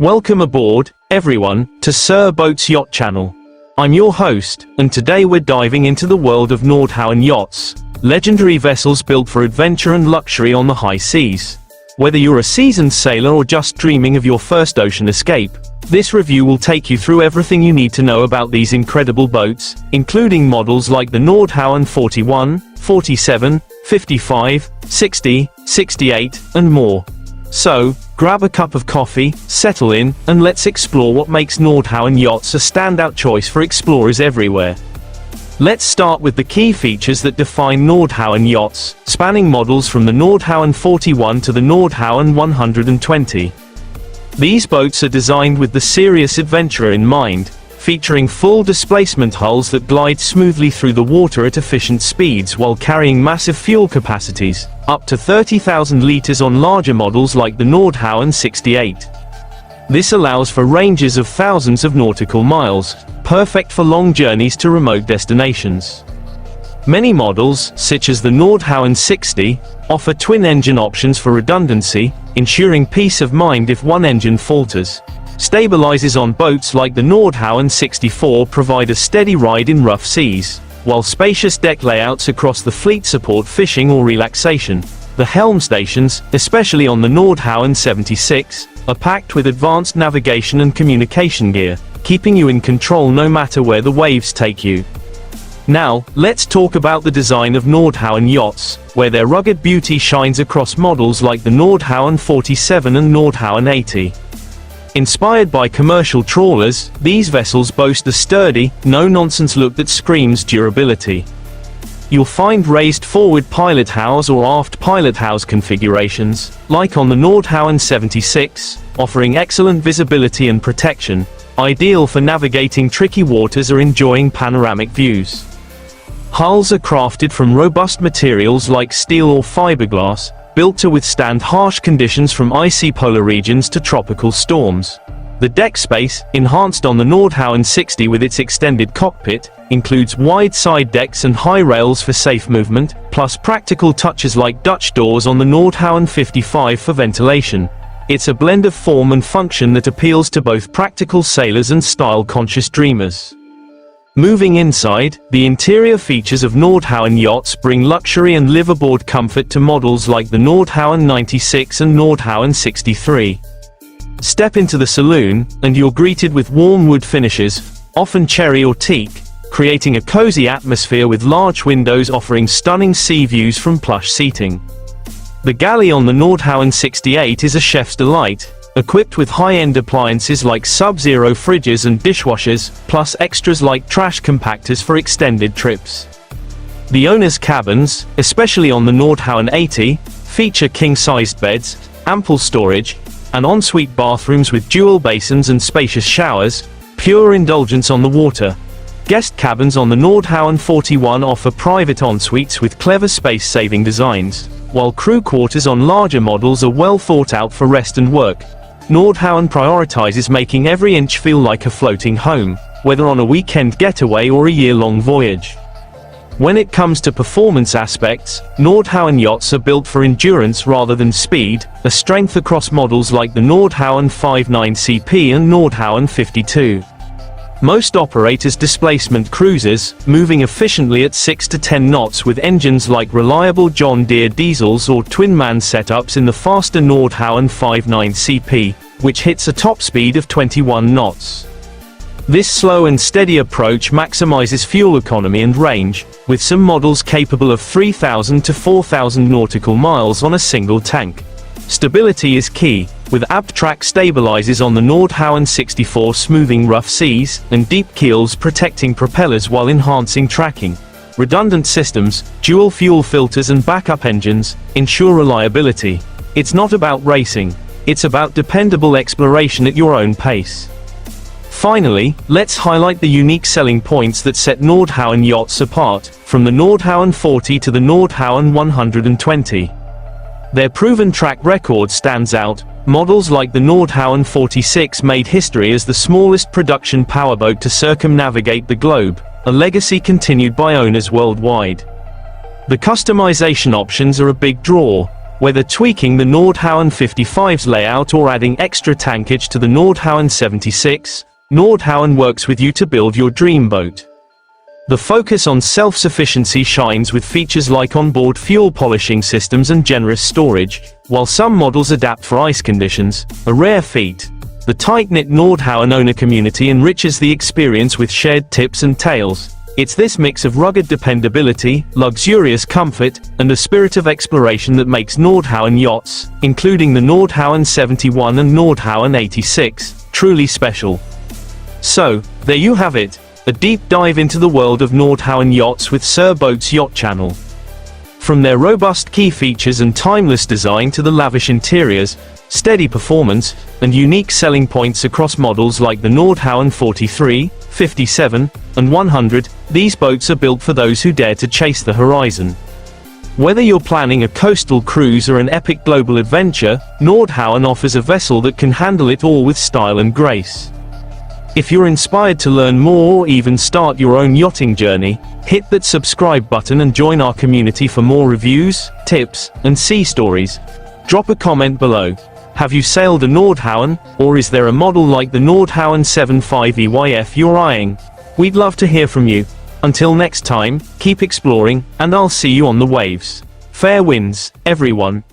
Welcome aboard, everyone, to Sir Boats Yacht Channel. I'm your host, and today we're diving into the world of Nordhavn Yachts, legendary vessels built for adventure and luxury on the high seas. Whether you're a seasoned sailor or just dreaming of your first ocean escape, this review will take you through everything you need to know about these incredible boats, including models like the Nordhavn 41, 47, 55, 60, 68, and more. So, grab a cup of coffee, settle in, and let's explore what makes Nordhavn Yachts a standout choice for explorers everywhere. Let's start with the key features that define Nordhavn Yachts, spanning models from the Nordhavn 41 to the Nordhavn 120. These boats are designed with the serious adventurer in mind, featuring full displacement hulls that glide smoothly through the water at efficient speeds while carrying massive fuel capacities, up to 30,000 liters on larger models like the Nordhavn 68. This allows for ranges of thousands of nautical miles, perfect for long journeys to remote destinations. Many models, such as the Nordhavn 60, offer twin-engine options for redundancy, ensuring peace of mind if one engine falters. Stabilizers on boats like the Nordhavn 64 provide a steady ride in rough seas, while spacious deck layouts across the fleet support fishing or relaxation. The helm stations, especially on the Nordhavn 76, are packed with advanced navigation and communication gear, keeping you in control no matter where the waves take you. Now, let's talk about the design of Nordhavn Yachts, where their rugged beauty shines across models like the Nordhavn 47 and Nordhavn 80. Inspired by commercial trawlers, these vessels boast a sturdy, no-nonsense look that screams durability. You'll find raised forward pilot house or aft pilot house configurations, like on the Nordhavn 76, offering excellent visibility and protection, ideal for navigating tricky waters or enjoying panoramic views. Hulls are crafted from robust materials like steel or fiberglass, built to withstand harsh conditions from icy polar regions to tropical storms. The deck space, enhanced on the Nordhavn 60 with its extended cockpit, includes wide side decks and high rails for safe movement, plus practical touches like Dutch doors on the Nordhavn 55 for ventilation. It's a blend of form and function that appeals to both practical sailors and style-conscious dreamers. Moving inside, the interior features of Nordhavn Yachts bring luxury and live-aboard comfort to models like the Nordhavn 96 and Nordhavn 63. Step into the saloon, and you're greeted with warm wood finishes, often cherry or teak, creating a cozy atmosphere with large windows offering stunning sea views from plush seating. The galley on the Nordhavn 68 is a chef's delight, equipped with high-end appliances like sub-zero fridges and dishwashers, plus extras like trash compactors for extended trips. The owner's cabins, especially on the Nordhavn 80, feature king-sized beds, ample storage, and ensuite bathrooms with dual basins and spacious showers, pure indulgence on the water. Guest cabins on the Nordhavn 41 offer private ensuites with clever space-saving designs, while crew quarters on larger models are well thought out for rest and work. Nordhavn prioritizes making every inch feel like a floating home, whether on a weekend getaway or a year-long voyage. When it comes to performance aspects, Nordhavn Yachts are built for endurance rather than speed, a strength across models like the Nordhavn 59CP and Nordhavn 52. Most operators displacement cruisers, moving efficiently at 6 to 10 knots with engines like reliable John Deere diesels or twin-man setups in the faster Nordhavn 59CP, which hits a top speed of 21 knots. This slow and steady approach maximizes fuel economy and range, with some models capable of 3,000 to 4,000 nautical miles on a single tank. Stability is key, with ABTRAC stabilizers on the Nordhavn 64 smoothing rough seas, and deep keels protecting propellers while enhancing tracking. Redundant systems, dual fuel filters and backup engines, ensure reliability. It's not about racing, it's about dependable exploration at your own pace. Finally, let's highlight the unique selling points that set Nordhavn Yachts apart, from the Nordhavn 40 to the Nordhavn 120. Their proven track record stands out. Models like the Nordhavn 46 made history as the smallest production powerboat to circumnavigate the globe, a legacy continued by owners worldwide. The customization options are a big draw. Whether tweaking the Nordhavn 55's layout or adding extra tankage to the Nordhavn 76, Nordhavn works with you to build your dream boat. The focus on self-sufficiency shines with features like onboard fuel polishing systems and generous storage, while some models adapt for ice conditions, a rare feat. The tight-knit Nordhavn owner community enriches the experience with shared tips and tales. It's this mix of rugged dependability, luxurious comfort, and a spirit of exploration that makes Nordhavn Yachts, including the Nordhavn 71 and Nordhavn 86, truly special. So, there you have it, a deep dive into the world of Nordhavn Yachts with Sir Boats Yacht Channel. From their robust key features and timeless design to the lavish interiors, steady performance, and unique selling points across models like the Nordhavn 43, 57, and 100, these boats are built for those who dare to chase the horizon. Whether you're planning a coastal cruise or an epic global adventure, Nordhavn offers a vessel that can handle it all with style and grace. If you're inspired to learn more or even start your own yachting journey, hit that subscribe button and join our community for more reviews, tips, and sea stories. Drop a comment below. Have you sailed a Nordhavn, or is there a model like the Nordhavn 75 EYF you're eyeing? We'd love to hear from you. Until next time, keep exploring, and I'll see you on the waves. Fair winds, everyone.